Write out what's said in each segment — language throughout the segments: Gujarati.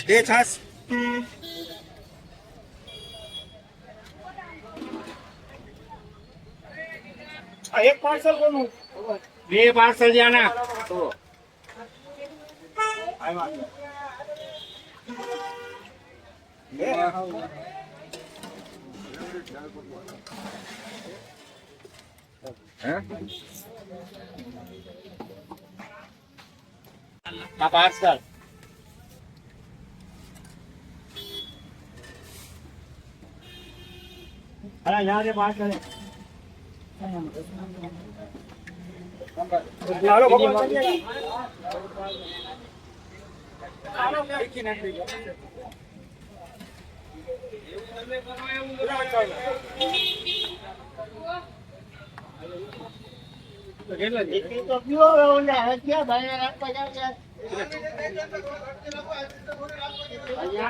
બે છાસ એક પાર્સલ કોનું બે પાર્સલ જાના તો પાર્સલ अरे यहाँ से बात करें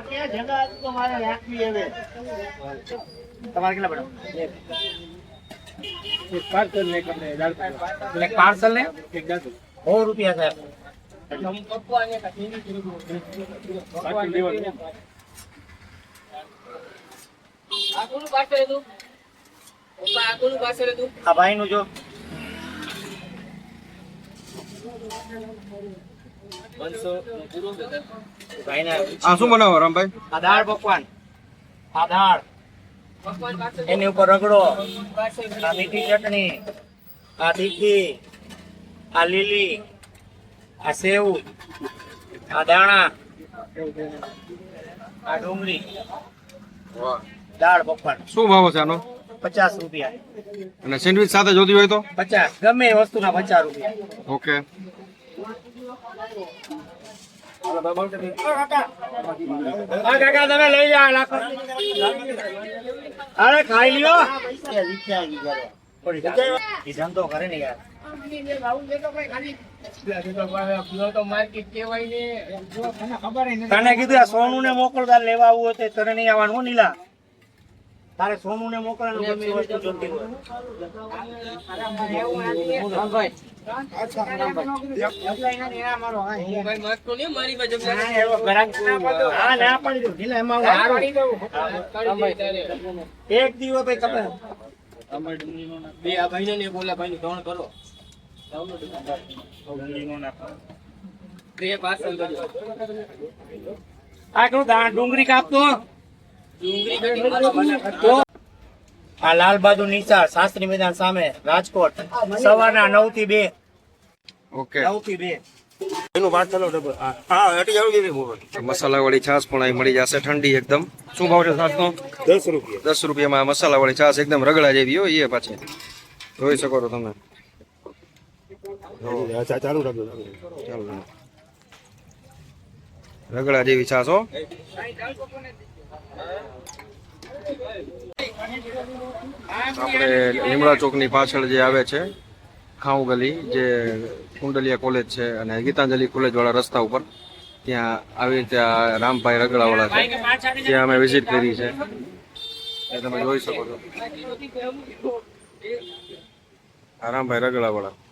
क्या जगह तुम्हारे राखी है તમારે કેટલા પડે એક પાર્સલ ને એક પાર્સલ ને એક દાદુ 100 રૂપિયા સાહેબ हम पप्पू आने का तीन आकुनु पार्सल है तू पप्पा आकुनु पार्सल है तू आ भाई नु जो ભાઈ ના આ શું બનાવો રામભાઈ આ દાળ પકવાન આ દાળ એની ઉપર રગડો આ મીઠી ચટણી આ તીખી આ લીલી આ સેવ આ દાણા આ ડુંગળી વાહ દાળ પકવાન શું ભાવ છે આનો 50 રૂપિયા અને સેન્ડવિચ સાથે જોતી હોય તો 50 ગમે એ વસ્તુના 50 રૂપિયા ઓકે કાકા તમે લઈ જાઓ લાખો અરે ખાઈ લ્યો ધંધો કરે ને યાર તને કીધું આ સોનું ને મોકલતા લેવા આવું હોય તને નહીં આવવાનું નીલા તારે સોનું ને મોકલવાનું ગમે વસ્તુ જોતી હોય એક દિવસ બે આ ભાઈ ને બોલા ભાઈ ત્રણ કરો ડુંગળી કાપતો આ લાલ બહાદુર નિશાળ શાસ્ત્રી મેદાન સામે રાજકોટ સવારના 9 થી 2 ઓકે 9 થી 2 એનું વાત ચાલો ડબલ હા હટી જાવ દેવી મસાલા વાળી છાશ પણ અહીં મળી જશે ઠંડી એકદમ શું ભાવ છે છાશનો 10 રૂપિયા 10 રૂપિયામાં મસાલા વાળી છાશ એકદમ રગડા જેવી હોય એ પાછી જોઈ શકો છો તમે ચાલુ રાખજો ચાલો રગડા જેવી છાશ હો આપણે લીમડા ચોકની પાછળ જે આવે છે ખાઉ ગલી જે કુંડલિયા કોલેજ છે અને ગીતાંજલિ કોલેજ વાળા રસ્તા ઉપર ત્યાં આવી રીતે રામભાઈ રગડાવાળા છે ત્યાં અમે વિઝિટ કરી છે એ તમે જોઈ શકો છો રામભાઈ રગડાવાળા